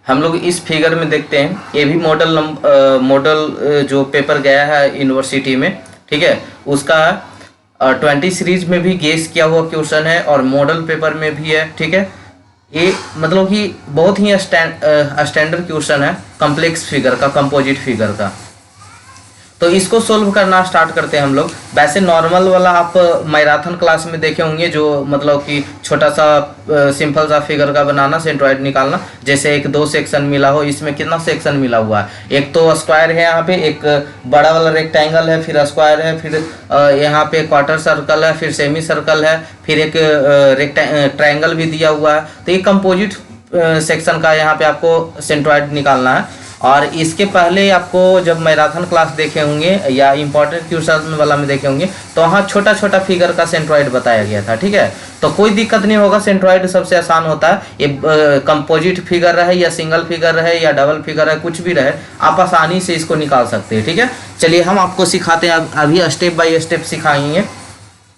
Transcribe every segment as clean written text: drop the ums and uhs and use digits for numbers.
हम लोग इस फिगर में देखते हैं, ये भी मॉडल जो पेपर गया है यूनिवर्सिटी में, ठीक है, उसका 20 सीरीज में भी गेस किया हुआ क्वेश्चन है और मॉडल पेपर में भी है, ठीक है। ये मतलब कि बहुत ही स्टैंडर्ड क्वेश्चन है कॉम्प्लेक्स फिगर का, कंपोजिट फिगर का। तो इसको सोल्व करना स्टार्ट करते हैं हम लोग। वैसे नॉर्मल वाला आप मैराथन क्लास में देखे होंगे, जो मतलब कि छोटा सा सिंपल सा फिगर का बनाना, सेंट्रॉइड निकालना, जैसे एक 2 सेक्शन मिला हो। इसमें कितना सेक्शन मिला हुआ है, एक तो स्क्वायर है यहाँ पे, एक बड़ा वाला रेक्टेंगल है, फिर स्क्वायर है, फिर यहाँ पे क्वार्टर सर्कल है, फिर सेमी सर्कल है, फिर एक ट्रायंगल भी दिया हुआ है। तो ये कंपोजिट सेक्शन का यहाँ पे आपको सेंट्रॉइड निकालना है। और इसके पहले आपको जब मैराथन क्लास देखे होंगे या इंपॉर्टेंट क्वेश्चन वाला में देखे होंगे, तो वहाँ छोटा छोटा फिगर का सेंट्रॉइड बताया गया था, ठीक है। तो कोई दिक्कत नहीं होगा, सेंट्रॉइड सबसे आसान होता है। ये कंपोजिट फिगर रहे या सिंगल फिगर रहे या डबल फिगर है, कुछ भी रहे, आप आसानी से इसको निकाल सकते हैं, ठीक है। चलिए हम आपको सिखाते हैं, अभी स्टेप बाय स्टेप सिखाएंगे,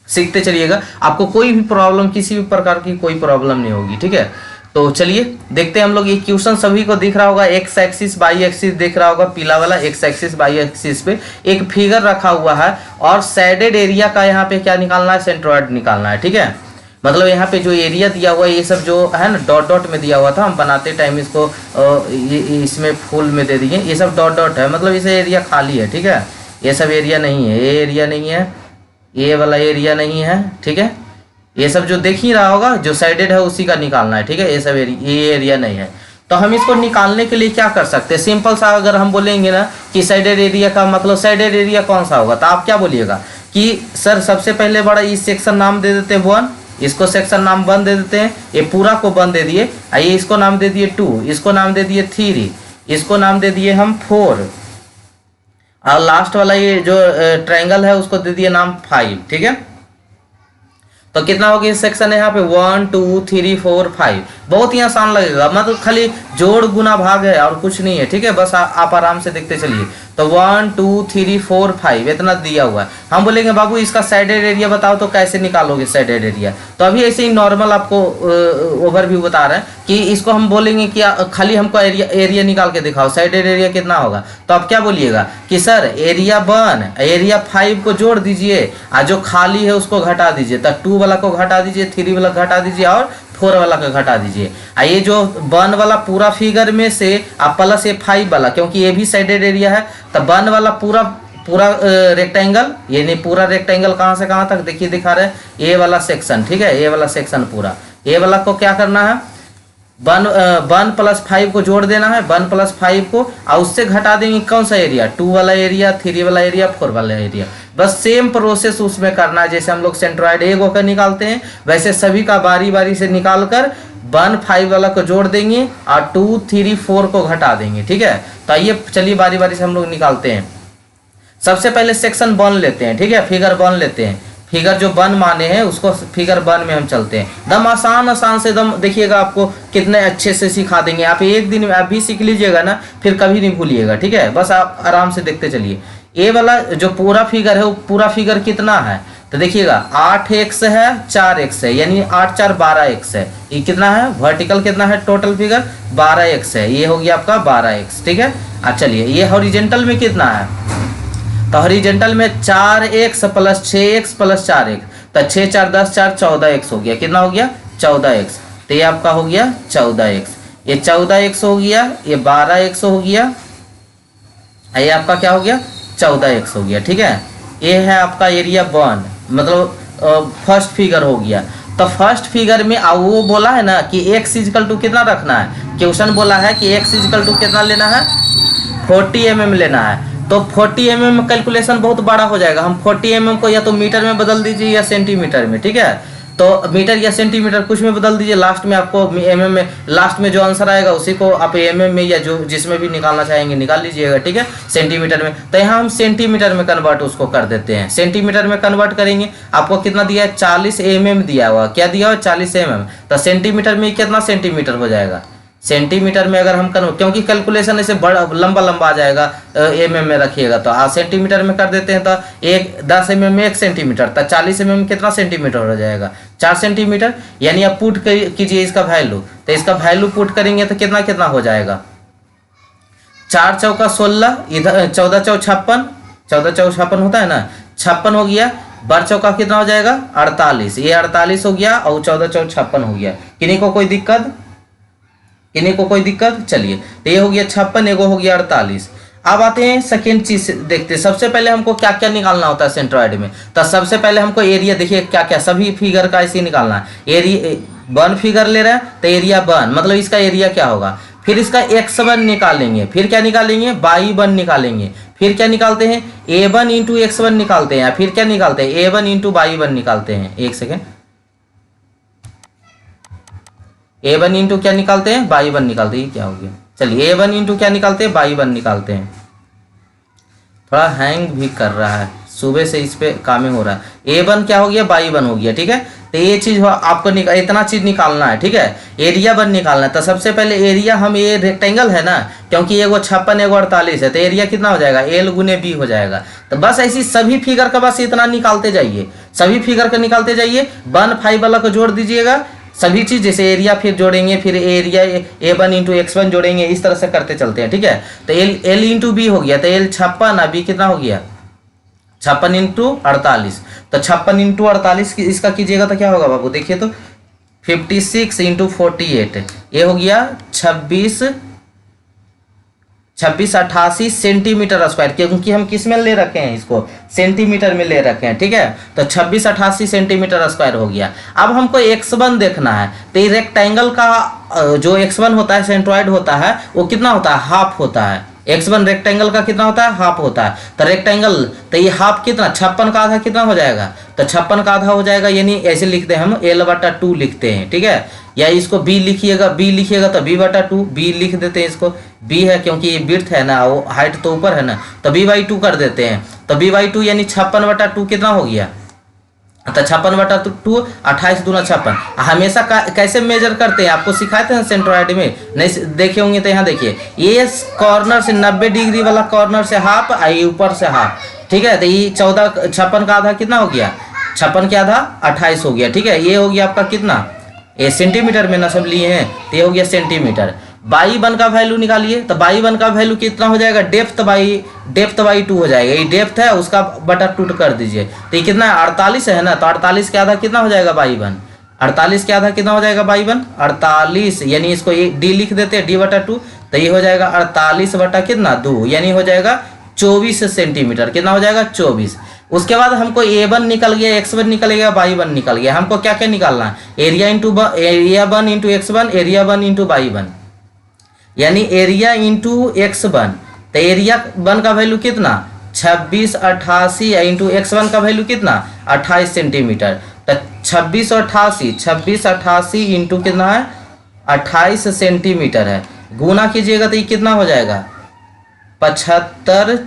सीखते चलिएगा। आपको कोई भी प्रॉब्लम, किसी भी प्रकार की कोई प्रॉब्लम नहीं होगी, ठीक है। तो चलिए देखते हैं हम लोग। ये क्वेश्चन सभी को दिख रहा होगा, एक्स एक्सिस बाई एक्सिस दिख रहा होगा, पीला वाला एक्स एक्सिस बाई एक्सिस पे एक फिगर रखा हुआ है और साइडेड एरिया का यहाँ पे क्या निकालना है, सेंट्रॉइड निकालना है, ठीक है। मतलब यहाँ पे जो एरिया दिया हुआ है, ये सब जो है ना डॉट डॉट में दिया हुआ था, हम बनाते टाइम इसको इसमें फुल में दे दिए, ये सब डॉट डॉट है, मतलब इसे एरिया खाली है, ठीक है। ये सब एरिया नहीं है, ये एरिया नहीं है, ये वाला एरिया नहीं है, ठीक है। ये सब जो देख ही रहा होगा, जो साइडेड है उसी का निकालना है, ठीक है। ये सब ये एरिया नहीं है। तो हम इसको निकालने के लिए क्या कर सकते हैं, सिंपल सा अगर हम बोलेंगे ना कि साइडेड एरिया का मतलब साइडेड एरिया कौन सा होगा, तो आप क्या बोलिएगा कि सर सबसे पहले बड़ा इस सेक्शन नाम दे देते हैं 1, इसको सेक्शन नाम 1 दे देते हैं, ये पूरा को 1 दे दिए, आइए इसको नाम दे दिए 2, इसको नाम दे दिए 3, इसको नाम दे दिए हम 4, और लास्ट वाला ये जो ट्रायंगल है उसको दे दिए नाम 5, ठीक है। तो कितना हो गया सेक्शन है यहाँ पे 1 2 3 4 5। बहुत ही आसान लगेगा, मतलब खाली जोड़ गुना भाग है और कुछ नहीं है, ठीक है। बस आप आराम से देखते चलिए। तो 1 2 3 4 5 इतना दिया हुआ है। हम बोलेंगे बाबू इसका साइडेड एरिया बताओ, तो कैसे निकालोगे साइडेड एरिया। तो अभी ऐसे ही नॉर्मल आपको ओवरव्यू बता रहे हैं कि इसको हम बोलेंगे कि खाली हमको एरिया निकाल के दिखाओ, साइडेड एरिया कितना होगा। तो आप क्या बोलिएगा कि सर एरिया 1 एरिया 5 को जोड़ दीजिए और जो खाली है उसको घटा दीजिए। तो 2 वाला को घटा दीजिए, 3 वाला घटा दीजिए और 4 वाला का घटा दीजिए। ये जो 1 वाला पूरा फिगर में से आप प्लस ये 5 वाला, क्योंकि ये भी साइडेड एरिया है, तो 1 वाला पूरा रेक्टेंगल, ये नहीं पूरा रेक्टेंगल कहाँ से कहाँ तक देखिए दिखा रहे हैं, ये वाला सेक्शन, ठीक है। ये वाला सेक्शन पूरा, ये वाला को क्या करना है, 1 + 5 को जोड़ देना है, 1 + 5 को, और उससे घटा देंगे कौन सा एरिया, 2 वाला एरिया, 3 वाला एरिया, 4 वाला एरिया। बस सेम प्रोसेस उसमें करना है, जैसे हम लोग सेंट्रॉइड एक होकर निकालते हैं, वैसे सभी का बारी बारी से निकाल कर 1 5 वाला को जोड़ देंगे और 2 3 4 को घटा देंगे, ठीक है। तो आइए चलिए बारी बारी से हम लोग निकालते हैं। सबसे पहले सेक्शन 1 लेते हैं, ठीक है, फिगर 1 लेते हैं। फिगर जो 1 माने हैं उसको फिगर 1 में हम चलते हैं। दम आसान से दम देखिएगा, आपको कितने अच्छे से सिखा देंगे। आप एक दिन में आप भी सीख लीजिएगा ना, फिर कभी नहीं भूलिएगा, ठीक है। बस आप आराम से देखते चलिए। ये वाला जो पूरा फिगर है वो पूरा फिगर कितना है, तो देखिएगा 8x है 4x है, यानी 8 4 12x है। ये कितना है, वर्टिकल कितना है, टोटल फिगर 12x है। ये हो गया आपका 12x, ठीक है। चलिए ये हॉरिजेंटल में कितना है, तो हॉरिजेंटल में 4x + 6x + 4x, तो 6 4 10 4 14x हो गया। कितना हो गया, 14x। तो ये आपका हो गया 14x, ये 14x हो गया, ये 12x हो गया, ये आपका क्या हो गया, 14x हो गया, ठीक है। ये है आपका एरिया 1, मतलब फर्स्ट फिगर हो गया। तो फर्स्ट फिगर में वो बोला है ना कि x = कितना रखना है, क्वेश्चन बोला है कि x = कितना लेना है, 40 mm लेना है। तो 40 mm कैलकुलेशन बहुत बड़ा हो जाएगा। हम 40 mm को या तो मीटर में बदल दीजिए या सेंटीमीटर में, ठीक है। तो मीटर या सेंटीमीटर कुछ में बदल दीजिए, लास्ट में आपको mm में, लास्ट में जो आंसर आएगा उसी को आप mm में या जो जिसमें भी निकालना चाहेंगे निकाल लीजिएगा, ठीक है, सेंटीमीटर में। तो यहाँ हम सेंटीमीटर में कन्वर्ट उसको कर देते हैं, सेंटीमीटर में कन्वर्ट करेंगे। आपको कितना दिया है, 40 mm दिया हुआ, क्या दिया हुआ, 40 mm। तो सेंटीमीटर में कितना सेंटीमीटर हो जाएगा, सेंटीमीटर में अगर हम क्योंकि कैलकुलेशन ऐसे बड़ा लंबा आ जाएगा, mm में रखिएगा, तो सेंटीमीटर में कर देते हैं। तो 10 mm में 1 सेंटीमीटर, तो 40 mm कितना सेंटीमीटर हो जाएगा, 4 सेंटीमीटर, यानी आप पुट कीजिए इसका वैल्यू, तो इसका वैल्यू पुट करेंगे तो कितना कितना हो जाएगा, 4 चौका 16, इधर 14 चौ 56, 14 चौ 56 होता है ना, 56 हो गया, 12 चौका कितना हो जाएगा 48, ये 48 हो गया और 14 चौ 56 हो गया। किन्हीं को कोई दिक्कत, किन्हीं को कोई दिक्कत? चलिए, तो ये हो गया 56, एगो हो गया 48। अब आते हैं सेकेंड चीज देखते हैं। सबसे पहले हमको क्या क्या निकालना होता है सेंट्रॉइड में, तो सबसे पहले हमको एरिया, देखिए क्या क्या सभी फिगर का ऐसे निकालना है। एरिया 1 फिगर ले रहा है तो एरिया 1 मतलब इसका एरिया क्या होगा, फिर इसका x1 निकालेंगे, फिर क्या निकालेंगे y1 निकालेंगे, फिर क्या निकालते हैं a1 इंटू x1 निकालते हैं, फिर क्या निकालते हैं a1 इंटू y1 निकालते हैं। एक सेकेंड, a1 इंटू क्या निकालते हैं y1 निकालते हैं, क्या हो गया, चलिए a1 इंटू क्या निकालते हैं y1 निकालते हैं। थोड़ा हैंग भी कर रहा है, सुबह से इस पे काम हो रहा है। a1 क्या हो गया y1 हो गया, ठीक है। तो ये चीज आपको इतना चीज निकालना है, ठीक है। एरिया 1 निकालना है, तो सबसे पहले एरिया हम, ये रेक्टेंगल है ना, क्योंकि एगो 56 एगो 48 है, तो एरिया कितना हो जाएगा l गुने b हो जाएगा। तो बस ऐसी सभी फिगर का बस इतना निकालते जाइए, सभी फिगर का निकालते जाइए, 1 5 वाला को जोड़ दीजिएगा, सभी चीज जैसे एरिया फिर जोड़ेंगे, फिर एरिया a1 इंटू x1 जोड़ेंगे, इस तरह से करते चलते हैं, ठीक है। तो l इंटू बी हो गया, तो l 56 b कितना हो गया 56 इंटू 48, तो 56 इंटू 48 इसका कीजिएगा तो क्या होगा बाबू, देखिए तो 56 इंटू 48, ये हो गया 26 88 सेंटीमीटर स्क्वायर, क्योंकि हम किस में ले रखे हैं इसको, सेंटीमीटर में ले रखे हैं, ठीक है। तो 26 88 सेंटीमीटर स्क्वायर हो गया। अब हमको x1 देखना है, तो ये रेक्टेंगल का जो x1 होता है सेंट्रॉइड होता है वो कितना होता है, हाफ होता है। x1 रेक्टेंगल का कितना होता है, हाफ होता है। तो रेक्टेंगल, तो ये हाफ कितना 56 का आधा कितना हो जाएगा, तो 56 का आधा हो जाएगा, यानी ऐसे लिखते हैं हम l/2 लिखते हैं, ठीक है। या इसको b लिखिएगा, b लिखिएगा तो b/2, b लिख देते हैं, इसको b है क्योंकि ये विड्थ है ना, वो हाइट तो ऊपर है ना, तो b/2 कर देते हैं। तो b/2 यानी 56/2 कितना हो गया, तो 56/2 28 दूना 56। हमेशा कैसे मेजर करते हैं आपको सिखाए थे सेंट्रॉइड में, नहीं देखे होंगे तो यहाँ देखिए, ये कॉर्नर से 90 डिग्री वाला कॉर्नर से हाफ, आई ऊपर से हाफ, ठीक है। तो ये 56 का आधा कितना हो गया, 56 के आधा 28 हो गया, ठीक है। ये हो गया आपका कितना, ये सेंटीमीटर में ना सब लिए हैं, तो ये हो गया सेंटीमीटर। y1 का वैल्यू निकालिए, तो y1 का वैल्यू कितना हो जाएगा, डेप्थ बाई 2 हो जाएगा, ये डेप्थ है उसका बटा 2 कर दीजिए, तो ये कितना है 48 है ना, तो 48 के आधा कितना हो जाएगा y1, 48 के आधा कितना हो जाएगा y1 48, यानी इसको d लिख देते हैं d/2, तो ये हो जाएगा 48 बटा कितना 2, यानी हो जाएगा 24 सेंटीमीटर, कितना हो जाएगा 24। उसके बाद हमको a1 निकल गया, x1 निकल गया, y1 निकल गया। हमको क्या क्या निकालना है, area 1 into x1, area 1 into y1, यानी एरिया इंटू x1, तो एरिया 1 का वैल्यू कितना 26 88 इंटू x1 का वैल्यू कितना 28 सेंटीमीटर, तो 26 88 इंटू कितना है 28 सेंटीमीटर है, गुना कीजिएगा तो ये कितना हो जाएगा 75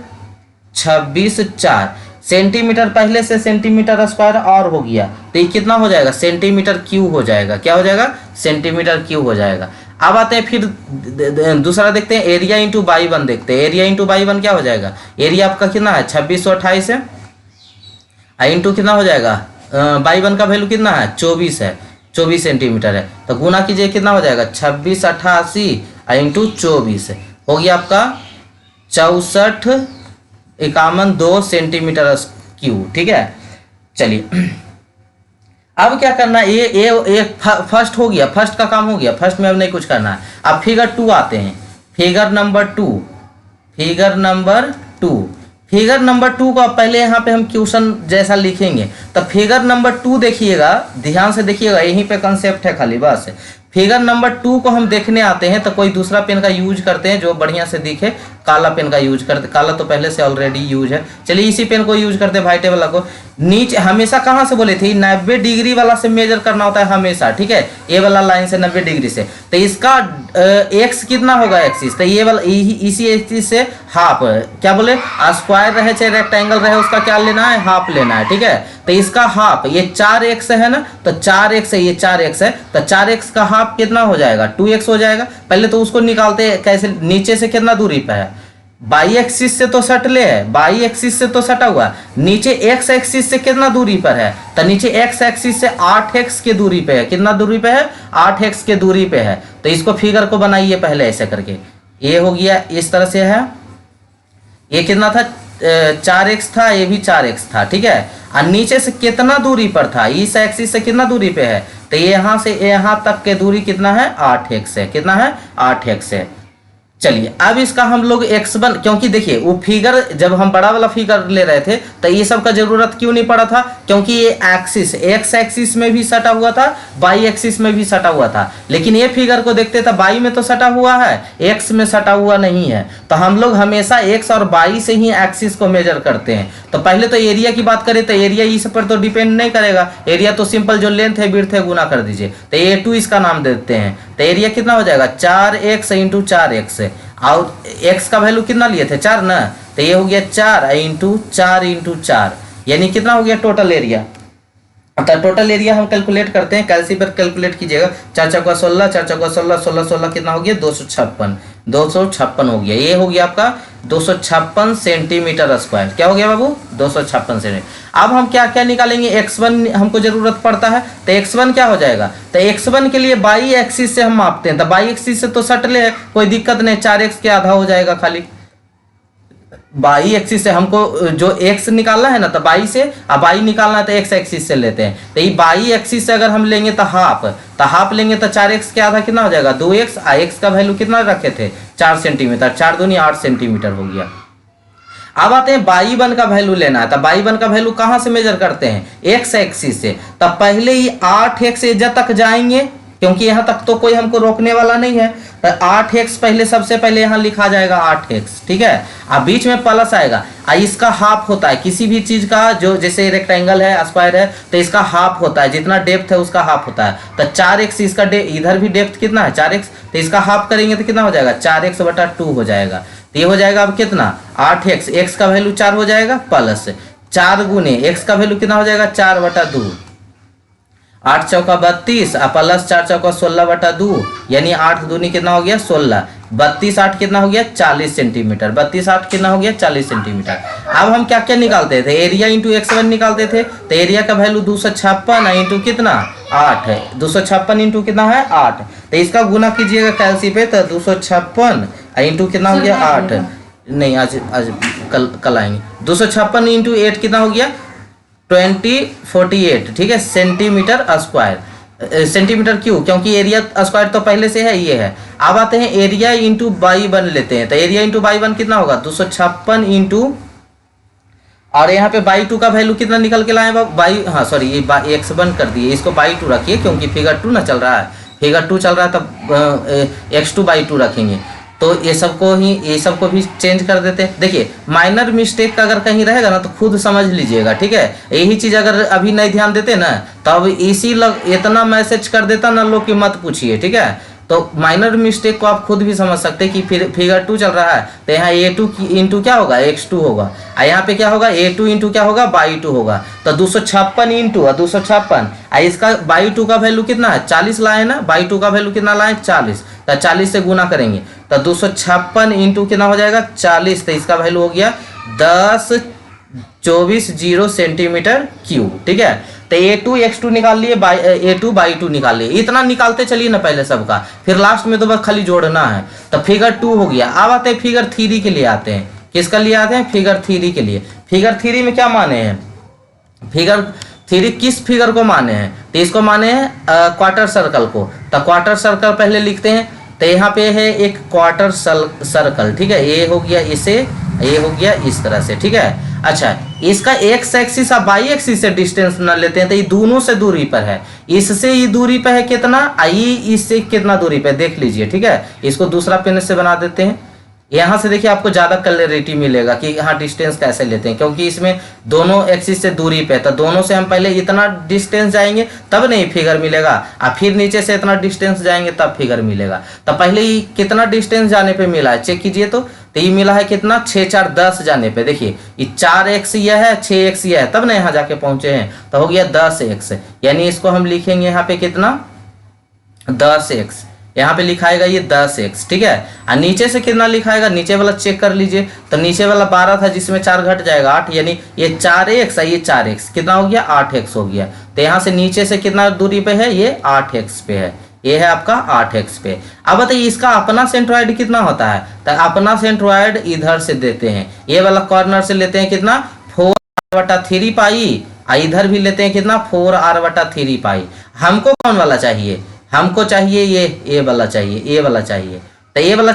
26 4 सेंटीमीटर, पहले से सेंटीमीटर स्क्वायर और हो गया, तो ये कितना हो जाएगा सेंटीमीटर क्यूब हो जाएगा, क्या हो जाएगा सेंटीमीटर क्यूब हो जाएगा। अब आते हैं फिर दूसरा देखते हैं, एरिया इंटू y1 देखते हैं। एरिया इंटू y1 क्या हो जाएगा, एरिया आपका कितना है 2628 है, इंटू कितना हो जाएगा y1 का वैल्यू कितना है 24 है, 24 सेंटीमीटर है, तो गुना कीजिए कितना हो जाएगा 26 88 इंटू 24 हो गया आपका 64 51 2 सेंटीमीटर क्यूब, ठीक है। चलिए अब क्या करना है, ये फर्स्ट हो गया, फर्स्ट का काम हो गया, फर्स्ट में अब नहीं कुछ करना है। अब फिगर 2 आते हैं, फिगर नंबर 2, फिगर नंबर 2 को पहले यहाँ पे हम क्वेश्चन जैसा लिखेंगे, तो फिगर नंबर 2 देखिएगा, ध्यान से देखिएगा, यहीं पे कंसेप्ट है खाली बस। फिगर नंबर 2 को हम देखने आते हैं तो कोई दूसरा पेन का यूज करते हैं जो बढ़िया से दिखे, काला पेन का यूज करते, काला तो पहले से ऑलरेडी यूज है, चलिए इसी पेन को यूज करते हैं, व्हाइट वाला को। नीचे हमेशा कहाँ से बोले थे 90 डिग्री वाला से मेजर करना होता है हमेशा, ठीक है, ये वाला लाइन से 90 डिग्री से, तो इसका एक्स कितना होगा एक्सिस, तो ये वाला इसी एक्सिस से हाफ, क्या बोले स्क्वायर रहे चाहे रेक्टेंगल रहे उसका क्या लेना है हाफ लेना है, ठीक है। तो इसका हाफ, ये 4x है ना, तो 4x है, ये 4x है, तो 4x का हाफ कितना हो जाएगा 2x हो जाएगा। पहले तो उसको निकालते हैं कैसे, नीचे से कितना दूरी पे है, बाई एक्सिस से तो सटले है, बाई एक्सिस से तो सटा हुआ, नीचे एक्स एक्सिस से कितना दूरी पर है, तो नीचे एक्स एक्सिस से 8x के दूरी पे है। कितना दूरी पे है, 8x के दूरी पे है। तो इसको फिगर को बनाइए पहले ऐसे करके, ये हो गया इस तरह से है, ये कितना था 4x था, ये भी 4x था, ठीक है। और नीचे से कितना दूरी पर था, इस एक्सिस से कितना दूरी पे है, तो ये यहाँ से यहाँ तक के दूरी कितना है, 8x है। कितना है, 8x है। चलिए अब इसका हम लोग x1, क्योंकि देखिए वो फिगर जब हम बड़ा वाला फिगर ले रहे थे तो ये सब का जरूरत क्यों नहीं पड़ा था, क्योंकि ये एक्सिस x एक्सिस में भी सटा हुआ था, y एक्सिस में भी सटा हुआ था। लेकिन ये फिगर को देखते तो y में तो सटा हुआ है, x में सटा हुआ नहीं है। तो हम लोग हमेशा x और y से ही एक्सिस को मेजर करते हैं। तो पहले तो एरिया की बात करें तो एरिया इस पर तो डिपेंड नहीं करेगा, एरिया तो सिंपल जो लेंथ है विड्थ है गुना कर दीजिए, तो A2 इसका नाम देते हैं। तो एरिया कितना हो जाएगा, 4x इंटू 4x, और x का वैल्यू कितना लिए थे, 4 ना, तो ये हो गया 4 इंटू 4, यानी कितना हो गया टोटल एरिया। तो टोटल एरिया हम कैलकुलेट करते हैं, कैलसी पर कैलकुलेट कीजिएगा, 4 चौका 16, 4 चौका 16, 16 16 कितना हो गया, 256 हो गया। ये हो गया आपका 256 सेंटीमीटर स्क्वायर। क्या हो गया बाबू, 256 सेंटीमीटर। अब हम क्या क्या निकालेंगे, x1 हमको जरूरत पड़ता है, तो x1 क्या हो जाएगा, तो x1 के लिए बाई एक्सिस से हम मापते हैं, तो बाई एक्सिस से तो सटले है, कोई दिक्कत नहीं, 4x के आधा हो जाएगा खाली। बाई एक्सिस से हमको जो x निकालना है ना, तो बाई से, अब बाई निकालना है तो x एक्सिस से लेते हैं। तो ये बाई एक्सिस से अगर हम लेंगे तो हाफ लेंगे, तो 4x के आधा कितना हो जाएगा, 2x। x का वैल्यू कितना रखे थे, 4 सेंटीमीटर, 4 दूनी 8 सेंटीमीटर हो गया। अब आते हैं बाई वन का वैल्यू लेना है, तो बाई वन का वैल्यू कहां से मेजर करते हैं, x एक्सिस से। तब पहले ही 8x एजा तक जाएंगे, क्योंकि यहां तक तो कोई हमको रोकने वाला नहीं है, तो 8x पहले सबसे पहले यहां लिखा जाएगा 8x, ठीक है। अब बीच में प्लस आएगा, इसका हाफ होता है किसी भी चीज का, जो जैसे रेक्टेंगल है, स्क्वायर है, तो इसका हाफ होता है, जितना डेप्थ है उसका हाफ होता है। तो 4x इसका इधर भी डेप्थ कितना है, 4x, तो इसका हाफ करेंगे तो कितना हो जाएगा, 4x/2 हो जाएगा। तो ये हो जाएगा अब कितना, 8x, x का वैल्यू 4 हो जाएगा, प्लस 4 गुने x का वैल्यू कितना हो जाएगा, 4/2, 8 चौका 32 और प्लस 4 चौका 16/2, यानी 8 दूनी कितना हो गया, 16, 32 8 कितना हो गया, 40 सेंटीमीटर, 32 8 कितना हो गया, 40 सेंटीमीटर। अब हम क्या क्या निकालते थे, एरिया इंटू x1 निकालते थे, तो एरिया का वैल्यू 256 इंटू कितना, 8 है, 256 इंटू कितना है, 8। तो इसका गुना कीजिएगा कैलसी पे, तो 256 इंटू कितना हो गया, 8, नहीं आज कल आएंगे, 256 इंटू 8 कितना हो गया, 2048, ठीक है, सेंटीमीटर स्क्वायर, सेंटीमीटर क्यों, क्योंकि एरिया स्क्वायर तो पहले से है, ये है। अब आते हैं एरिया इंटू बाई वन लेते हैं, तो एरिया इंटू बाई वन कितना होगा, 256 इंटू, और यहाँ पे बाई 2 का वैल्यू कितना निकल के लाए बाई, हाँ सॉरी ये x1 कर दिए, इसको बाई 2 रखिए, क्योंकि फिगर 2 ना चल रहा है, फिगर 2 चल रहा है, तब x2/2 रखेंगे। तो ये सबको भी चेंज कर देते हैं। देखिए माइनर मिस्टेक अगर कहीं रहेगा ना तो खुद समझ लीजिएगा, ठीक है। यही चीज अगर अभी नहीं ध्यान देते ना तो अब इसी इतना मैसेज कर देता ना लोग कि मत पूछिए, ठीक है। तो माइनर मिस्टेक को आप खुद भी समझ सकते हैं कि फिगर 2 चल रहा है, तो यहाँ A2 इंटू क्या होगा, x2 होगा, और यहाँ पे क्या होगा, A2 इंटू क्या होगा, बाई 2 होगा। तो 256 इंटू 256, इसका बाई 2 का वैल्यू कितना है, 40 लाए ना, बाई 2 का वैल्यू कितना लाए, 40, तो 40 से गुना करेंगे, तो 256 इंटू कितना हो जाएगा, 40, तो इसका वैल्यू हो गया 1024 सेंटीमीटर क्यूब, ठीक है। तो A2 x2 निकाल लिए, A2 बाई 2 निकाल लिए, इतना निकालते चलिए ना पहले सबका, फिर लास्ट में तो बस खाली जोड़ना है। तो फिगर 2 हो गया। अब आते हैं फिगर 3 के लिए, आते हैं किसका लिए, आते हैं फिगर 3 के लिए। फिगर 3 में क्या माने हैं, फिगर 3 किस फिगर को माने हैं, तो इसको माने हैं क्वार्टर सर्कल को। तो क्वार्टर सर्कल पहले लिखते हैं, तो यहाँ पे है एक क्वार्टर सर्कल, ठीक है, ये हो गया इसे, ये हो गया इस तरह से, ठीक है। अच्छा, इसका x एक्सिस और y एक्सिस से डिस्टेंस ना लेते हैं तो ये दोनों से दूरी पर है, इससे ये दूरी पे है कितना, आई इससे कितना दूरी पे देख लीजिए, ठीक है। इसको दूसरा पेन से बना देते हैं, यहाँ से देखिए आपको ज्यादा क्लैरिटी मिलेगा कि यहाँ डिस्टेंस कैसे लेते हैं, क्योंकि इसमें दोनों एक्सिस से दूरी पे, तो दोनों से हम पहले इतना डिस्टेंस जाएंगे तब नहीं फिगर मिलेगा, और फिर नीचे से इतना डिस्टेंस जाएंगे तब फिगर मिलेगा। तो पहले ही कितना डिस्टेंस जाने पे मिला है चेक कीजिए, तो ये मिला है कितना, 6 4 10 जाने पे, देखिए ये 4x यह है, 6x यह है, तब ना यहाँ जाके पहुंचे हैं, तो हो गया 10x, यानी इसको हम लिखेंगे यहाँ पे कितना, 10x, यहाँ पे लिखाएगा ये 10x, ठीक है। और नीचे से कितना लिखाएगा, नीचे वाला चेक कर लीजिए, तो नीचे वाला 12 था जिसमें 4 घट जाएगा 8, यानी ये 4x है, ये 4x कितना हो गया 8x हो गया। तो यहाँ से नीचे से कितना दूरी पे है, ये 8x पे है, ये है आपका 8x पे। अब बताइए इसका अपना सेंट्रॉइड कितना होता है, तो अपना सेंट्रॉइड इधर से देते हैं, ये वाला कॉर्नर से लेते हैं कितना 4r/3 पाई, इधर भी लेते हैं कितना 4r/3 पाई। हमको कौन वाला चाहिए, हमको चाहिए ये वाला चाहिए, ये वाला चाहिए। तो ये वाला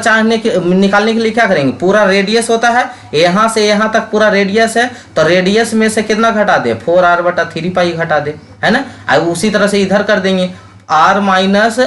निकालने के लिए क्या करेंगे, पूरा रेडियस होता है, यहाँ से यहाँ तक पूरा रेडियस है, तो रेडियस में से कितना घटा दे 4r/3 पाई घटा दे, है ना। और उसी तरह से इधर कर देंगे r माइनस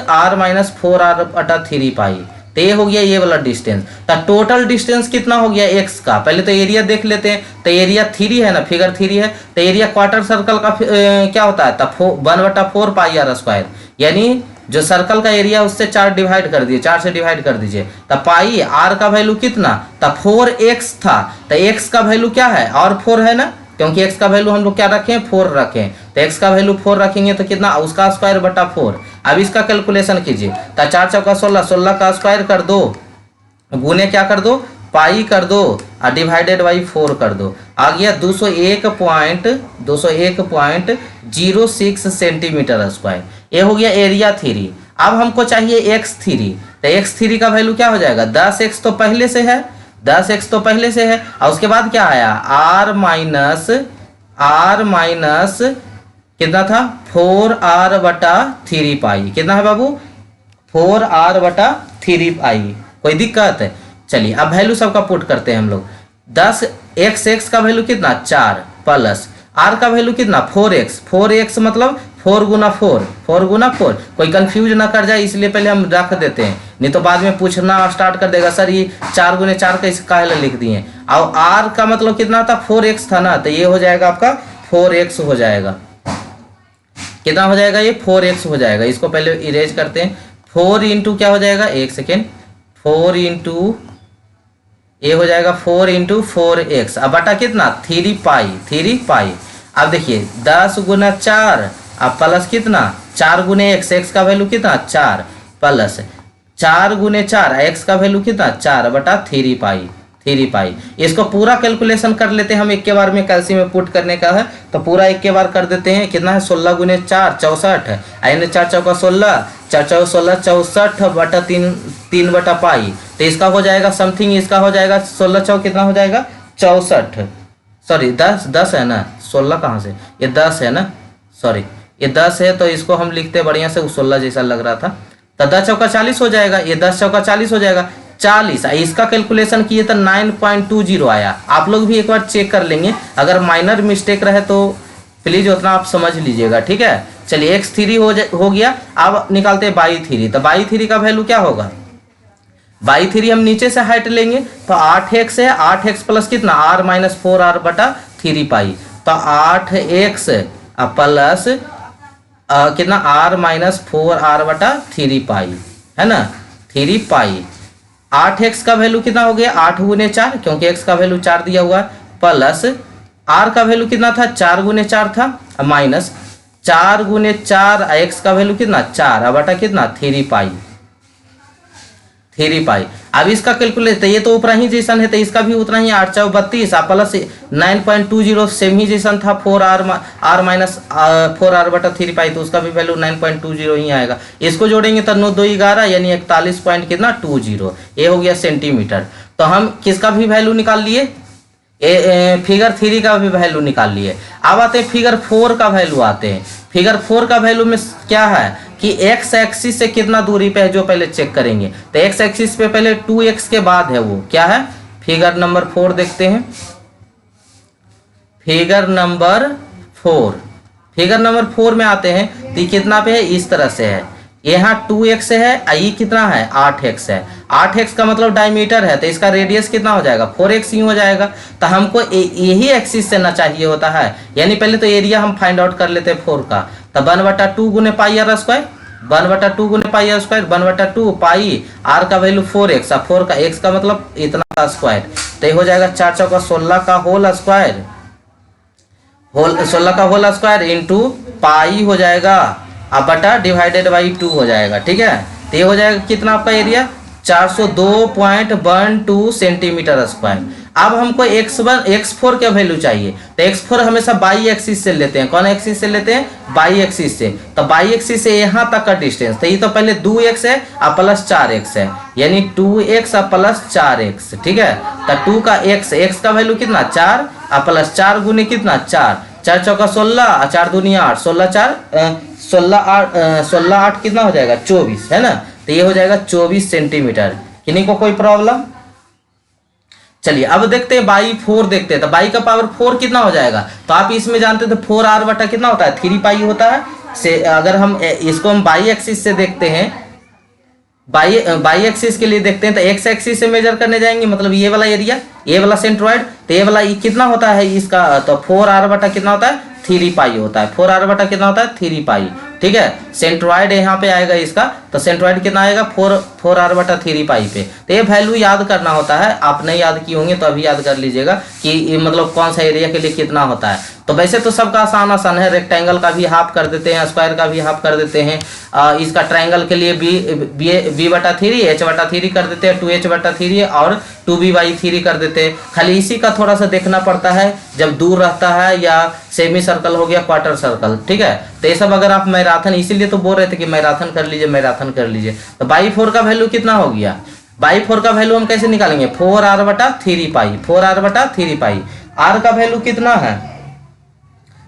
4r/3 पाई। तो ये हो गया ये वाला डिस्टेंस। तो टोटल डिस्टेंस कितना हो गया x का, पहले तो एरिया देख लेते हैं। तो एरिया 3 है ना, फिगर 3 है, तो एरिया क्वार्टर सर्कल का क्या होता है, तो 1/4 पाई r स्क्वायर, यानी जो सर्कल का एरिया उससे 4 डिवाइड कर दिए, 4 से डिवाइड कर दीजिए। तो पाई r का वैल्यू कितना, तो 4x था, तो x का वैल्यू क्या है और 4 है ना, क्योंकि x का वैल्यू हम लोग क्या रखें 4 रखें, तो x का वैल्यू 4 रखेंगे तो कितना उसका स्क्वायर बटा 4। अब इसका कैलकुलेशन कीजिए, तो 4 चौका 16, 16 का स्क्वायर कर दो, गुने क्या कर दो पाई कर दो, और डिवाइडेड बाई 4 कर दो, आ गया 201.06 सेंटीमीटर स्क्वायर। ये हो गया एरिया 3। अब हमको चाहिए x3, तो x3 का वैल्यू क्या हो जाएगा 10x तो पहले से है, 10x तो पहले से है, और उसके बाद क्या आया r माइनस कितना था 4r/3 पाई, कितना है बाबू 4r/3 पाई। कोई दिक्कत है, चलिए अब वैल्यू सबका पुट करते हैं हम लोग। 10x का वैल्यू कितना 4 प्लस r का वैल्यू कितना 4x मतलब 4 गुना 4। कोई कंफ्यूज ना कर जाए इसलिए पहले हम रख देते हैं, नहीं तो बाद में पूछना स्टार्ट कर देगा सर ये 4 गुने 4 कैसे काहे लिख दिए। और r का मतलब कितना था 4x था ना, तो ये हो जाएगा आपका 4x हो जाएगा, कितना हो जाएगा ये 4x हो जाएगा। इसको पहले इरेज करते हैं, 4 इंटू क्या हो जाएगा, एक सेकेंड, 4 इंटू ये हो जाएगा 4 इंटू 4x, अब बटा कितना 3 पाई। अब देखिए 10 गुना 4 अब प्लस कितना 4 गुने x का वैल्यू कितना 4 प्लस 4 गुने 4 x का वैल्यू कितना 4/3 पाई। इसको पूरा कैलकुलेशन कर लेते हैं हम, एक के बार में कैल्सियम में पुट करने का है तो पूरा एक के बार कर देते हैं। कितना है 16 गुने 4 64, यानी 4 चौका 16, 4 चौका 16 64/3 पाई। तो इसका हो जाएगा समथिंग, इसका हो जाएगा 16 चौक कितना हो जाएगा 64, सॉरी 10 है ना, 16 कहाँ से, ये 10 है ना, सॉरी ये 10 है, तो इसको हम लिखते बढ़िया से 16 जैसा लग रहा था। तो 10 चौका 40 हो जाएगा, ये 10 चौका 40 हो जाएगा 40। इसका कैलकुलेशन किए तो 9.20 आया। आप लोग भी एक बार चेक कर लेंगे, अगर माइनर मिस्टेक रहे तो प्लीज उतना आप समझ लीजिएगा, ठीक है। चलिए x3 हो गया। अब निकालते हैं y3, तो y3 का वैल्यू क्या होगा, y3 हम नीचे से हाइट लेंगे तो 8x है, 8x प्लस कितना r माइनस 4r/3 पाई, तो 8x प्लस कितना r माइनस 4r/3 पाई, है ना 3 पाई। 8x का वैल्यू कितना हो गया 8 गुने 4, क्योंकि x का वैल्यू 4 दिया हुआ है, प्लस r का वैल्यू कितना था 4 गुने 4 था, माइनस 4 गुने 4 x का वैल्यू कितना 4 बटा कितना 3 पाई। अब इसका कैलकुलेट, तो ये तो ऊपर ही जैसा है तो इसका भी उतना ही 8 चौ 32 प्लस 9.20 सेम ही जैसा था 4r माइनस 4r/3 पाई, तो उसका भी वैल्यू 9.20 ही आएगा। इसको जोड़ेंगे तो 9 2 11 यानी 41 पॉइंट कितना 20, ये हो गया सेंटीमीटर। तो हम किसका भी वैल्यू निकाल लिए, फिगर 3 का भी वैल्यू निकाल लिए। अब आते हैं फिगर 4 का वैल्यू आते हैं। फिगर 4 का वैल्यू में क्या है कि x एक्सिस से कितना दूरी पे है जो पहले चेक करेंगे। तो x एक्सिस पे पहले 2x के बाद है वो क्या है, फिगर नंबर 4 देखते हैं। फिगर नंबर 4 में आते हैं तो ये कितना पे है, इस तरह से है, यहाँ 2x है, ये कितना है 8x है। 8x का मतलब डायमीटर है, तो इसका रेडियस कितना हो जाएगा 4x ही हो जाएगा। तो हमको यही एक्सिस से ना चाहिए होता है, यानी पहले तो एरिया हम फाइंड आउट कर लेते हैं 4 का। तो 1/2 गुने पाई r स्क्वायर, 1/2 गुने पाई r स्क्वायर, 1/2 पाई r का वैल्यू 4x, 4 का x का मतलब इतना का स्क्वायर, तो ये हो जाएगा 4 चौका 16 का होल स्क्वायर, 16 का होल स्क्वायर इंटू पाई हो जाएगा अब बटा डिवाइडेड बाई 2 हो जाएगा, ठीक है। तो ये हो जाएगा कितना आपका एरिया 402.12 सेंटीमीटर स्क्वायर। अब हमको x4 का वैल्यू चाहिए, तो x4 हमेशा बाई एक्सिस से लेते हैं। कौन एक्सिस से लेते हैं? बाई एक्सिस से। तो बाई एक्सिस से यहाँ तक का डिस्टेंस, तो ये तो पहले 2x है और प्लस 4x है, यानी 2x और प्लस 4x, ठीक है। तो 2 का x का वैल्यू कितना 4 और प्लस 4 गुने कितना 4, 4 चौका 16 और 4 दूनी 8, 16 8 कितना हो जाएगा 24, है ना। तो ये हो जाएगा 24 सेंटीमीटर। किन्हीं को कोई प्रॉब्लम? चलिए अब देखते हैं बाई 4 देखते हैं। तो बाई का पावर 4 कितना हो जाएगा? तो आप इसमें जानते थे 4r बटा कितना होता है 3 पाई होता है। से अगर हम इसको हम बाई एक्सिस से देखते हैं, बाई एक्सिस के लिए देखते हैं, तो एक्स एक्सिस से मेजर करने जाएंगे, मतलब ये वाला एरिया, ये वाला सेंट्रॉइड, तो ये वाला कितना होता है इसका, तो 4r बटा कितना होता है 3 पाई होता है। 4r बटा कितना होता है 3 पाई, ठीक है। सेंट्रॉइड यहाँ पे आएगा इसका, तो सेंट्रॉइड कितना आएगा 4r बटा 3 पाई पे। तो ये वैल्यू याद करना होता है, आप नहीं याद किए होंगे तो अभी याद कर लीजिएगा कि ये मतलब कौन सा एरिया के लिए कितना होता है। तो वैसे तो सबका आसान है, रेक्टेंगल का भी हाफ कर देते हैं, स्क्वायर का भी हाफ कर देते हैं, इसका ट्राइंगल के लिए b बटा 3 h बटा 3 कर देते हैं, 2h बटा 3 और 2b/3 कर देते हैं। खाली इसी का थोड़ा सा देखना पड़ता है जब दूर रहता है, या सेमी सर्कल हो गया, क्वार्टर सर्कल, ठीक है। तो ये सब अगर आप मैराथन, इसीलिए तो बोल रहे थे कि मैराथन कर लीजिए, मैराथन कर लीजिए। तो बाई 4 का वैल्यू कितना हो गया? बाई 4 का वैल्यू हम कैसे निकालेंगे? 4r बटा 3 पाई, 4r बटा 3 पाई। r का वैल्यू कितना है?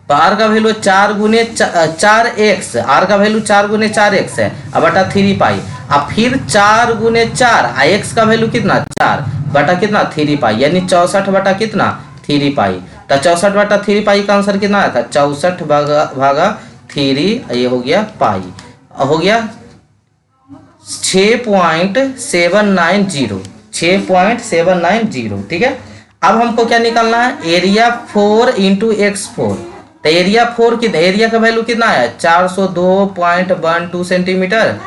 तो r का वैल्यू 4 गुने 4x, r का वैल्यू 4 गुने 4x है, अब बटा 3 पाई। अब फिर 4 गुने 4, x का वैल्यू कितना 4 बटा कितना 3 पाई, यानी 64 बटा कितना 3 पाई। तो 64 बटा 3 पाई का आंसर कितना आया था 64 भागा 3, ये हो गया पाई, हो गया 6.790, 6.790, ठीक है। अब हमको क्या निकालना है? Area 4 into x4। तो एरिया 4 की एरिया का वैल्यू कितना है 402.12 सेंटीमीटर,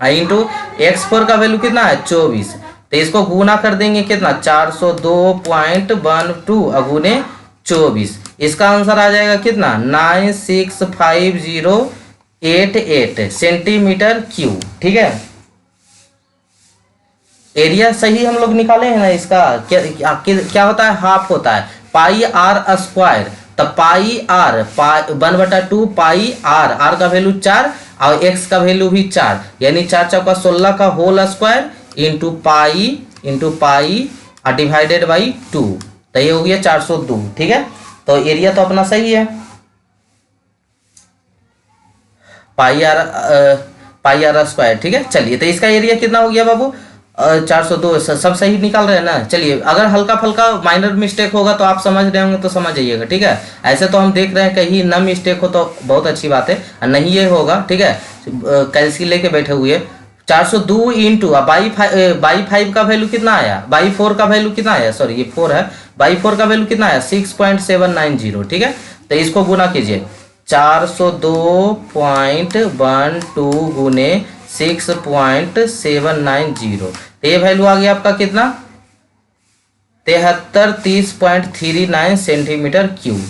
इंटू x4 का वैल्यू कितना है 24। तो इसको गुना कर देंगे कितना 402.12 गुने 24, इसका आंसर आ जाएगा कितना 965,088 सेंटीमीटर क्यूब, ठीक है। एरिया सही हम लोग निकाले हैं ना इसका। क्या होता है? हाफ होता है, पाई आर स्क्वायर। तो पाई आर 1/2 पाई आर का वैल्यू 4 और x का वैल्यू भी 4, यानी 4 चौका 16 का whole square into pi divided by 2। तो ये हो गया 402, ठीक है। तो एरिया तो अपना सही है, पाई आर स्क्वायर, ठीक है। चलिए तो इसका एरिया कितना हो गया बाबू 402, सब सही निकाल रहे हैं ना। चलिए अगर हल्का फल्का माइनर मिस्टेक होगा तो आप समझ रहे होंगे तो समझ जाइएगा, ठीक है। ऐसे तो हम देख रहे हैं कहीं ना मिस्टेक हो तो बहुत अच्छी बात है, नहीं ये होगा, ठीक है। कैलसी लेके बैठे हुए 402 इंटू बाई 5 का वैल्यू कितना आया, बाई 4 का वैल्यू कितना आया, सॉरी ये 4 है, बाई 4 का वैल्यू कितना आया 6.790, ठीक है। तो इसको गुना कीजिए 402.12 गुने 6.790, तो ये वैल्यू आ गया आपका कितना 7330.39 सेंटीमीटर क्यूब।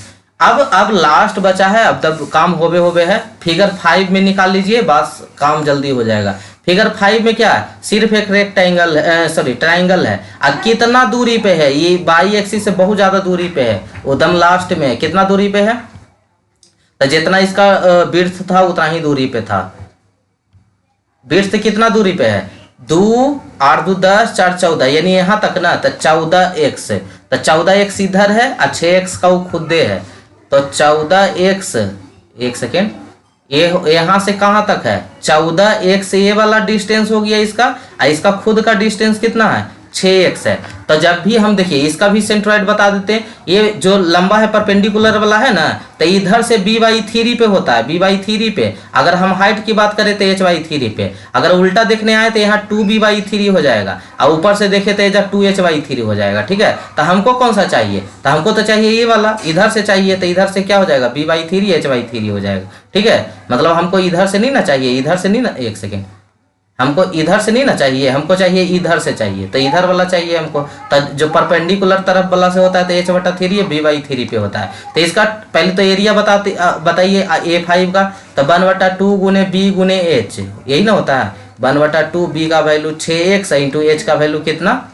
अब लास्ट बचा है, अब तब काम होबे है। फिगर 5 में निकाल लीजिए, बस काम जल्दी हो जाएगा। फिगर 5 में क्या है, सिर्फ एक रेक्टेंगल ट्राइंगल है। अब कितना दूरी पे है ये, बाई एक्सिस से बहुत ज्यादा दूरी पे है, एकदम लास्ट में है। कितना दूरी पे है, तो जितना इसका विड्थ था उतना ही दूरी पे था। विड्थ कितना दूरी पे है 2 8 2 10 4 14, यानी यहाँ तक ना, तो 14x, तो 14x इधर है और 6x का वो खुदे है, तो 14x, एक सेकेंड, ये यहाँ से कहाँ तक है 14x, ये वाला डिस्टेंस हो गया इसका, और इसका खुद का डिस्टेंस कितना है 6x है। तो जब भी हम देखिए इसका भी सेंट्रॉइड बता देते हैं, ये जो लंबा है परपेंडिकुलर वाला है ना, तो इधर से b/3 पे होता है, b/3 पे। अगर हम हाइट की बात करें तो h/3 पे। अगर उल्टा देखने आए तो यहाँ 2b/3 हो जाएगा, और ऊपर से देखे तो इधर 2h/3 हो जाएगा, ठीक है। तो हमको कौन सा चाहिए, तो हमको तो चाहिए ये वाला, इधर से चाहिए, तो इधर से क्या हो जाएगा b/3 h/3 हो जाएगा, ठीक है। मतलब हमको इधर से नहीं ना चाहिए, इधर से नहीं ना, एक सेकेंड, हमको इधर से नहीं ना चाहिए, हमको चाहिए इधर से चाहिए, तो इधर वाला चाहिए हमको। तो जो परपेंडिकुलर तरफ वाला से होता है तो h/3 b/3 पे होता है। तो इसका पहले तो एरिया बताइए A5 का, तो 1/2 गुने b गुने h, यही ना होता है। 1/2, बी का वैल्यू 6x इंटू एच का वैल्यू कितना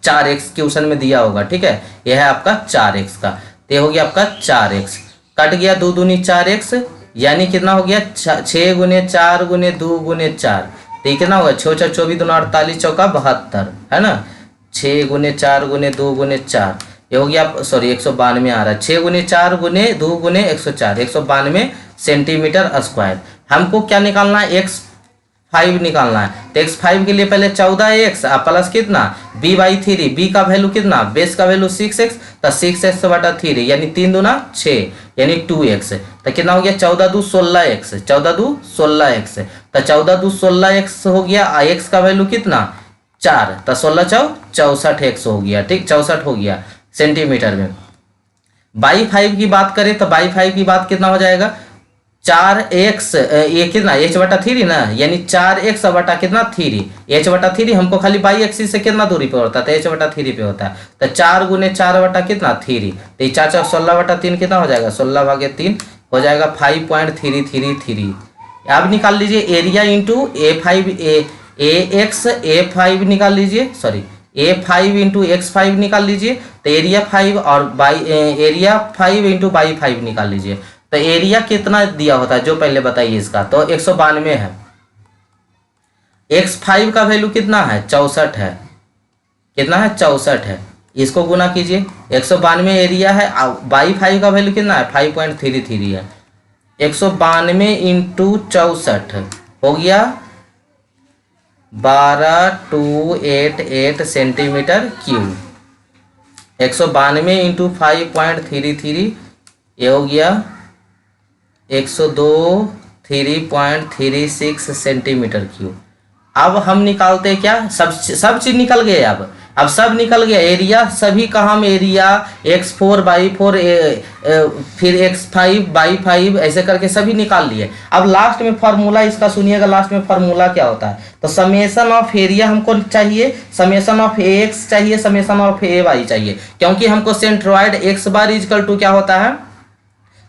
4x क्वेश्चन में दिया होगा। ठीक है, यह है आपका 4x का, तो ये हो गया आपका 4x, कट गया 2 दूनी 4x, यानी कितना हो गया 6 गुने 4 गुने 2 गुने 4, तो ये कितना होगा 6 4 24 दूना 48 चौका 72, है ना। 6 गुने 4 गुने 2 गुने 4, ये हो गया सॉरी 192 आ रहा है। 6 गुने 4 गुने 2 गुने 104, 192 सेंटीमीटर स्क्वायर। हमको क्या निकालना है, x5 निकालना है। तो x5 के लिए पहले 14x प्लस कितना b/3, b का वैल्यू कितना, बेस का वैल्यू 6x, तो 6x/3 यानी 3 दूना 6 यानी 2x, तो कितना हो गया 14 दूनी 16x, 14 दूनी 16x, तो 14 दूनी 16x हो गया। x का वैल्यू कितना 4, तो 16 चौ 64x हो गया। ठीक, 64 हो गया सेंटीमीटर में। y5 की बात करें तो y5 की बात कितना हो जाएगा 4x, ये कितना h/3 ना, यानी 4x बटा कितना 3, h/3 हमको खाली बाई एक्सिस से कितना दूरी पे होता है, तो h/3 पे होता है, तो 4 गुने 4 बटा कितना 3, तो 4 4 16/3 कितना हो जाएगा 16/3 हो जाएगा 5.333। अब निकाल लीजिए एरिया इंटू a5 निकाल लीजिए, सॉरी a5 इंटू x5 निकाल लीजिए, तो एरिया 5 और एरिया 5 इंटू y5 निकाल लीजिए, तो एरिया कितना दिया होता है जो पहले बताइए इसका, तो 192 है। x5 का वैल्यू कितना है 64 है, कितना है 64 है, इसको गुना कीजिए, 192 एरिया है, y5 का वैल्यू कितना है 5.33 है। 192 इंटू 64 हो गया 12288 सेंटीमीटर क्यूब। 192 इंटू 5.33 ये हो गया 102.336 सेंटीमीटर क्यूब। अब हम निकालते क्या, सब चीज निकल गए। अब सब निकल गया, एरिया सभी का हम एरिया x4/4 फिर x5/5 ऐसे करके सभी निकाल लिए। अब लास्ट में फार्मूला इसका सुनिएगा, लास्ट में फार्मूला क्या होता है, तो समेशन ऑफ एरिया हमको चाहिए, समेशन ऑफ ax चाहिए, समेशन ऑफ ay चाहिए, क्योंकि हमको centroid x bar equal to क्या होता है,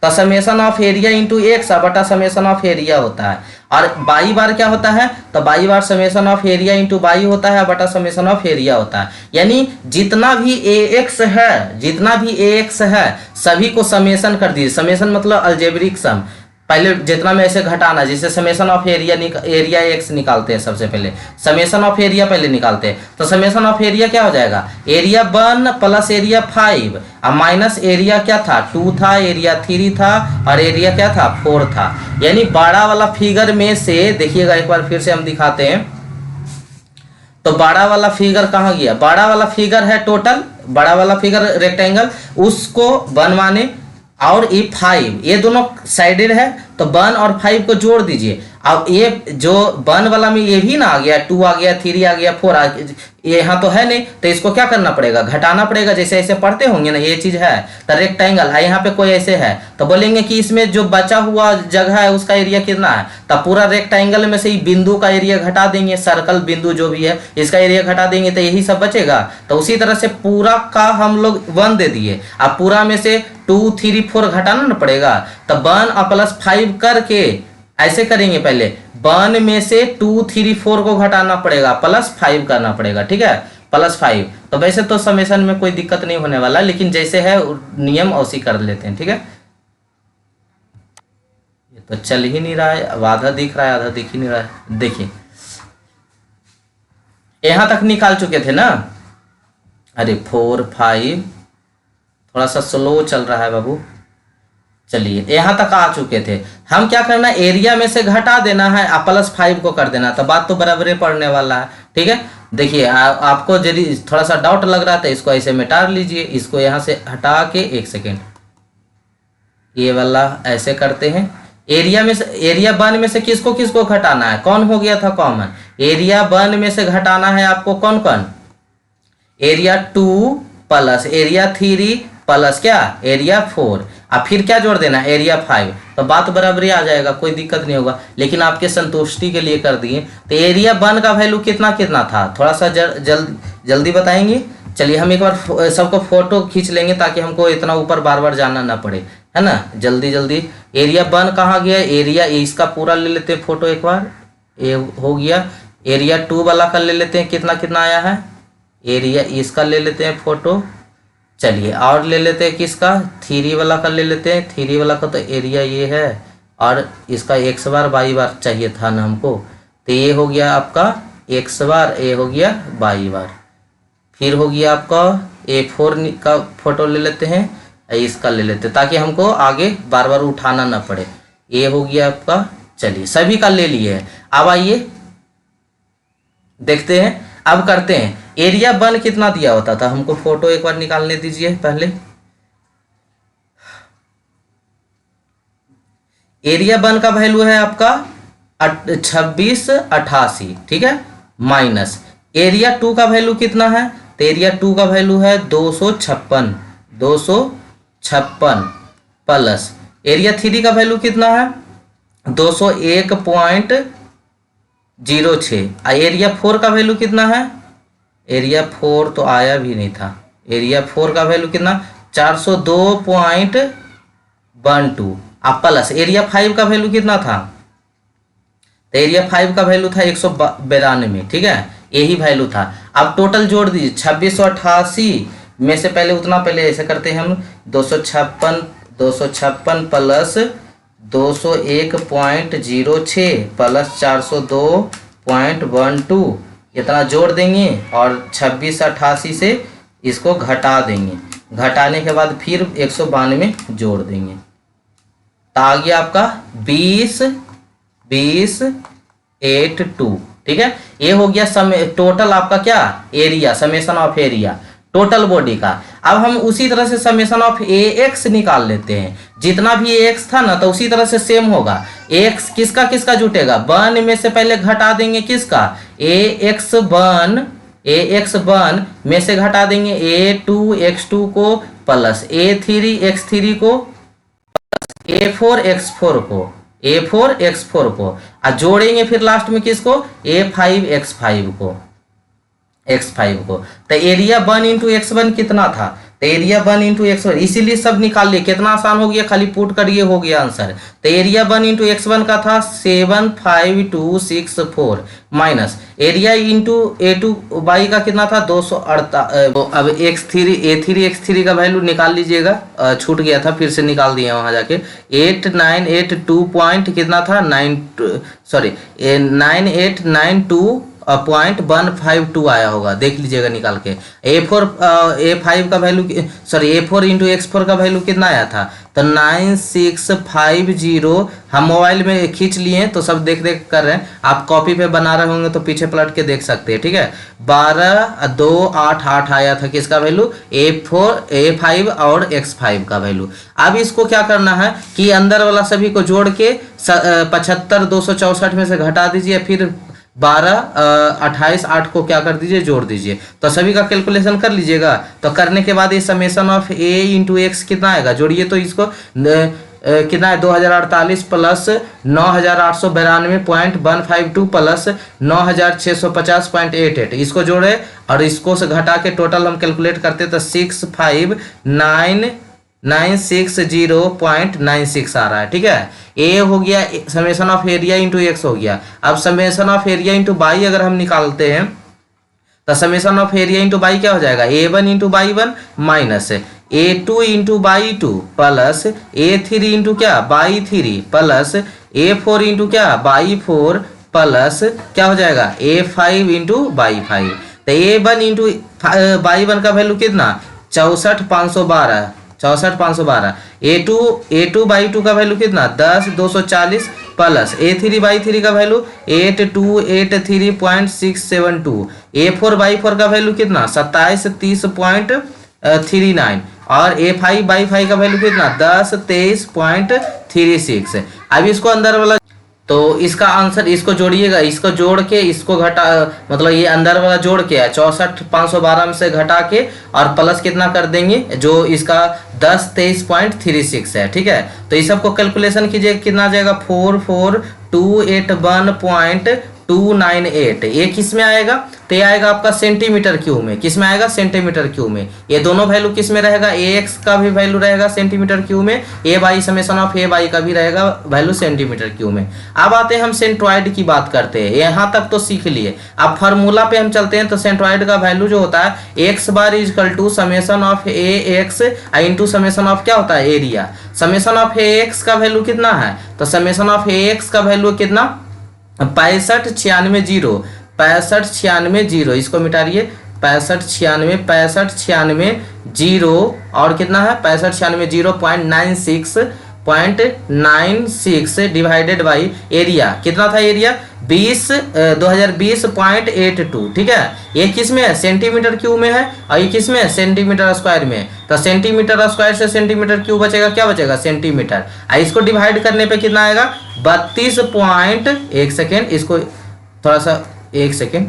तो summation of area into x बटा समेशन ऑफ एरिया होता है, और बाई बार क्या होता है, तो y bar summation of area into y होता है बटा समेशन ऑफ एरिया होता है। यानी जितना भी ax है, जितना भी ax है सभी को समेशन कर दीजिए। समेशन मतलब अलजेब्रिक सम, पहले जितना में ऐसे घटाना, जैसे समेशन ऑफ एरिया x निकालते हैं, सबसे पहले समेशन ऑफ एरिया पहले निकालते हैं, तो समेशन ऑफ एरिया क्या हो जाएगा, एरिया 1 प्लस एरिया 5 और माइनस एरिया क्या था 2 था, एरिया 3 था और एरिया क्या था 4 था। यानी बड़ा वाला फिगर में से देखिएगा, एक बार फिर से हम दिखाते हैं, तो बड़ा वाला फिगर कहाँ गया, बड़ा वाला फिगर है टोटल, बड़ा वाला फिगर रेक्टेंगल, उसको बनवाने और ये 5 ये दोनों साइडेड है, तो 1 और 5 को जोड़ दीजिए। अब ये जो 1 वाला में ये भी ना आ गया, 2 आ गया, 3 आ गया, 4 आ गया, ये यहाँ तो है नहीं, तो इसको क्या करना पड़ेगा, घटाना पड़ेगा। जैसे ऐसे पढ़ते होंगे ना, ये चीज है तो रेक्टेंगल है, यहाँ पे कोई ऐसे है तो बोलेंगे कि इसमें जो बचा हुआ जगह है उसका एरिया कितना है, तो पूरा रेक्टेंगल में से ही बिंदु का एरिया घटा देंगे, सर्कल बिंदु जो भी है इसका एरिया घटा देंगे, तो यही सब बचेगा। तो उसी तरह से पूरा का हम लोग 1 दे दिए, अब पूरा में से 2 3 4 घटाना ना पड़ेगा, तो 1 और प्लस 5 करके ऐसे करेंगे, पहले 1 में से 2 3 4 को घटाना पड़ेगा, प्लस 5 करना पड़ेगा, ठीक है, प्लस 5। तो वैसे तो समेशन में कोई दिक्कत नहीं होने वाला, लेकिन जैसे है नियम उसी कर लेते हैं, ठीक है। ये तो चल ही नहीं रहा है, अब आधा दिख रहा है, आधा दिख ही नहीं रहा है। देखिए यहां तक निकाल चुके थे ना, अरे 4 5 थोड़ा सा स्लो चल रहा है बाबू, चलिए यहाँ तक आ चुके थे। हम क्या करना, एरिया में से घटा देना है, प्लस 5 को कर देना, तो बात तो बराबर पड़ने वाला है, ठीक है। देखिए आपको यदि थोड़ा सा डाउट लग रहा था, इसको ऐसे मिटा लीजिए, इसको यहाँ से हटा के 1 सेकेंड, ये वाला ऐसे करते हैं। एरिया में से, एरिया 1 में से किसको किसको घटाना है, कौन हो गया था कॉमन, एरिया 1 में से घटाना है आपको कौन कौन, एरिया 2 प्लस एरिया 3 प्लस क्या एरिया 4, अब फिर क्या जोड़ देना एरिया 5, तो बात बराबरी आ जाएगा, कोई दिक्कत नहीं होगा। लेकिन आपके संतुष्टि के लिए कर दिए। तो एरिया 1 का वैल्यू कितना कितना था, थोड़ा सा जल्दी बताएंगे। चलिए हम एक बार सबको फोटो खींच लेंगे ताकि हमको इतना ऊपर बार बार जाना ना पड़े, है ना। जल्दी जल्दी एरिया 1 कहाँ गया, एरिया इसका पूरा ले लेते फोटो एक बार, ये हो गया। एरिया 2 वाला का ले लेते हैं, कितना कितना आया है एरिया, इसका ले लेते हैं फोटो। चलिए और ले लेते हैं किसका, 3 वाला का ले लेते हैं। 3 वाला का तो एरिया ये है और इसका x बार y बार चाहिए था ना हमको, तो ये हो गया आपका x बार, ये हो गया y बार। फिर हो गया आपका A4 का फोटो ले लेते हैं, इसका ले लेते हैं ताकि हमको आगे बार बार उठाना ना पड़े। ये हो गया आपका, चलिए सभी का ले लिए है। अब आइए देखते हैं, अब करते हैं एरिया 1 कितना दिया होता था हमको, फोटो एक बार निकालने दीजिए पहले। एरिया 1 का वैल्यू है आपका 2688, ठीक है, माइनस एरिया 2 का वैल्यू कितना है, तो एरिया 2 का वैल्यू है 256 प्लस एरिया 3 का वैल्यू कितना है 201.06। एरिया 4 का वैल्यू कितना है, एरिया 4 तो आया भी नहीं था, एरिया 4 का वैल्यू कितना 402.12। अब प्लस एरिया 5 का वैल्यू कितना था, तो एरिया 5 का वैल्यू था 192, ठीक है, यही वैल्यू था। अब टोटल जोड़ दीजिए 2688 में से पहले उतना, पहले ऐसे करते हैं हम 256 प्लस 201.06 प्लस 402.12, इतना जोड़ देंगे और 2688 से इसको घटा देंगे, घटाने के बाद फिर 192 जोड़ देंगे, तो आ गया आपका 20.82, ठीक है। ये हो गया टोटल आपका क्या area, summation of area total body का। अब हम उसी तरह से समेशन ऑफ ए एक्स निकाल लेते हैं, जितना भी ए एक्स था ना तो उसी तरह से सेम होगा। ए एक्स किसका किसका जुटेगा, 1 में से पहले घटा देंगे किसका, ए एक्स 1 में से घटा देंगे A2 x2 को प्लस A3 x3 को A4 x4 को, A4 x4 को, और जोड़ेंगे फिर लास्ट में किसको A5 x5 को, x5 को। तो एरिया 1 इंटू x1 कितना था, तो एरिया 1 इंटू x1, इसीलिए सब निकाल लिए, कितना आसान हो गया, खाली पुट करिए हो गया आंसर। तो एरिया 1 इंटू x1 का था 75264 minus area into A2 y का कितना था 248। अब A3 x3 का वैल्यू निकाल लीजिएगा, छूट गया था फिर से निकाल दिया वहां जाके। 8982 पॉइंट कितना था 9892.152 आया होगा, देख लीजिएगा निकाल के। A5 का वैल्यू A4 इंटू x4 का वैल्यू कितना आया था, तो 9650। हम मोबाइल में खींच लिए तो सब देख देख कर रहे हैं, आप कॉपी पे बना रहे होंगे तो पीछे पलट के देख सकते हैं, ठीक है। 12288 आया था किसका वैल्यू, A5 और x5 का वैल्यू। अब इसको क्या करना है कि अंदर वाला सभी को जोड़ के 75264 में से घटा दीजिए, फिर 28 8 को क्या कर दीजिए जोड़ दीजिए, तो सभी का कैलकुलेशन कर लीजिएगा। तो करने के बाद ये summation of A into x कितना आएगा, जोड़िए तो इसको कितना है 2048 प्लस 9892.152 प्लस 9650.88, इसको जोड़े और इसको से घटा के टोटल हम कैलकुलेट करते तो 65960.96 आ रहा है, ठीक है। ए हो गया summation of area into x हो गया। अब summation of area into y अगर हम निकालते हैं तो summation of area into y क्या हो जाएगा, A1 into y one minus A2 into y two plus A3 into क्या बाई3 प्लस A4 इंटू क्या बाई4 प्लस क्या हो जाएगा A5 इंटू बाई5। तो A1 इंटू बाई1 का वैल्यू कितना 64512 A2 बाई 2 का वैल्यू कितना 10240 प्लस A3 बाई 3 का वैल्यू 8283.672 A4 बाई 4 का वैल्यू कितना 2730.39 और A5 बाई 5 का वैल्यू कितना 1023.36। अब इसको अंदर वाला तो इसका आंसर इसको जोड़िएगा, इसको जोड़ के इसको घटा मतलब ये अंदर वाला जोड़ के 64512 में से घटा के और प्लस कितना कर देंगे जो इसका 1023.36 है, ठीक है। तो इस सबको कैलकुलेशन कीजिए कितना आ जाएगा 44281.2 298। ये किस में आएगा? तो ये आएगा आपका सेंटीमीटर क्यूब में। किस में आएगा? सेंटीमीटर क्यूब में। ये दोनों वैल्यू किस में रहेगा? ए एक्स का भी वैल्यू रहेगा सेंटीमीटर क्यूब में, A y summation of A y का भी रहेगा वैल्यू सेंटीमीटर क्यूब में। अब आते हैं हम सेंट्रॉइड की बात करते हैं। यहाँ तक तो सीख लिए, अब फार्मूला पे हम चलते हैं। तो सेंट्रॉइड का वैल्यू जो होता है x bar is equal to summation of a x into summation of क्या होता है? Area. Summation of a x का वैल्यू कितना है? तो समेशन ऑफ ए एक्स का वैल्यू कितना? 6596 इसको मिटाइए। 6596 जीरो और कितना है? 6596.96 डिवाइडेड बाई एरिया। कितना था एरिया? 2020.82। ठीक है, ये किस में है? सेंटीमीटर क्यूब में है, और ये किस में है? सेंटीमीटर स्क्वायर में। तो सेंटीमीटर स्क्वायर से सेंटीमीटर क्यूब बचेगा, क्या बचेगा? सेंटीमीटर। इसको डिवाइड करने पे कितना आएगा? 32 पॉइंट, एक सेकेंड, इसको थोड़ा सा, एक सेकेंड,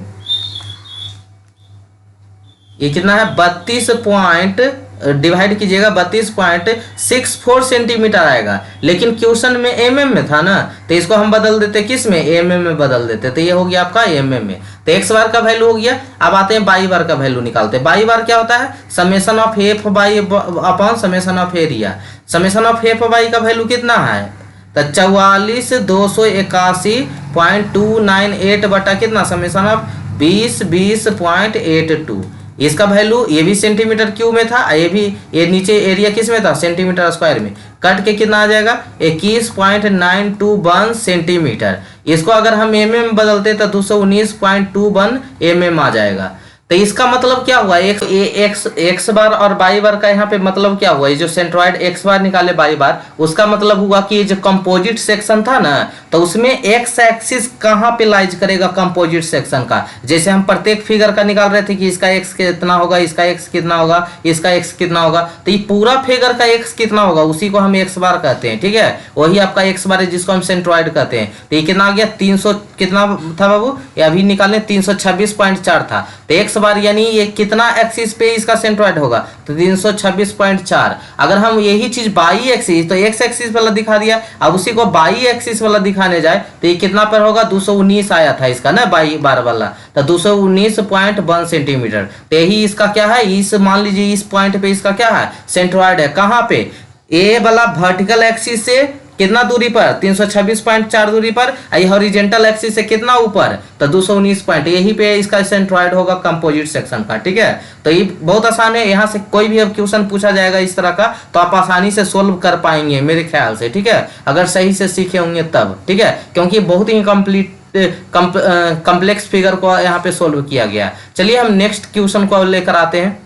ये कितना है? 32 पॉइंट डिवाइड कीजिएगा, 32.64 सेंटीमीटर आएगा। लेकिन क्वेश्चन में एमएम में था ना, तो इसको हम बदल देते किस में? एमएम में बदल देते। तो ये हो गया आपका एमएम में। तो एक्स बार का वैल्यू हो गया। अब आते हैं बाई बार का वैल्यू निकालते हैं। बाई बार क्या होता है? Summation of F by upon summation of area. Summation of F by का वैल्यू कितना है? तो 44,281.298 बटा कितना? Summation of 20.82। इसका वैल्यू, ये भी सेंटीमीटर क्यूब में था, ये भी, ये नीचे एरिया किस में था? सेंटीमीटर स्क्वायर में। कट के कितना आ जाएगा? 21.921 सेंटीमीटर। इसको अगर हम एमएम बदलते तो 219.21 एमएम आ जाएगा। तो इसका मतलब क्या हुआ? एक्स बार और बाई बार का यहाँ पे मतलब क्या हुआ? ये जो सेंट्रॉइड एक्स बार निकाले बाई बार, उसका मतलब हुआ कि ये जो कंपोजिट सेक्शन था ना, तो उसमें एक्स एक्सिस कहाँ पे लाइज करेगा? कंपोजिट सेक्शन का। जैसे हम प्रत्येक फिगर का निकाल रहे थे कि इसका एक्स कितना होगा, इसका एक्स कितना होगा, इसका एक्स कितना होगा, तो ये पूरा फिगर का एक्स कितना होगा, उसी को हम एक्स बार कहते हैं। ठीक है, वही आपका एक्स बार है जिसको हम सेंट्रॉइड कहते हैं। तो ये कितना आ गया? 300 कितना था बाबू? ये अभी निकालने 326.4 था। तो एक्स बार यानी ये कितना एक्सिस पे इसका सेंट्रॉइड होगा? तो 326.4। अगर हम यही चीज बाई एक्सिस, तो एक्स एक्सिस वाला दिखा दिया, अब उसी को बाई एक्सिस वाला दिखाने जाए तो ये कितना पर होगा? 219 आया था इसका ना बाई बार वाला, तो 219.1 सेंटीमीटर। तो यही इसका क्या है? इस मान लीजिए इस पॉइंट पे इसका क्या है? सेंट्रॉइड है। कहाँ पे? ए वाला वर्टिकल एक्सिस से कितना दूरी पर? 326.4 दूरी पर। ये हॉरिजॉन्टल एक्सिस से कितना ऊपर? तो 219 पॉइंट। यही पे इसका सेंट्रॉइड होगा कंपोजिट सेक्शन का। ठीक है, तो ये बहुत आसान है। यहाँ से कोई भी अब क्वेश्चन पूछा जाएगा इस तरह का, तो आप आसानी से सोल्व कर पाएंगे मेरे ख्याल से। ठीक है, अगर सही से सीखे होंगे तब। ठीक है, क्योंकि बहुत ही कम्प्लेक्स फिगर को यहाँ पे सोल्व किया गया। चलिए हम नेक्स्ट क्वेश्चन को लेकर आते हैं।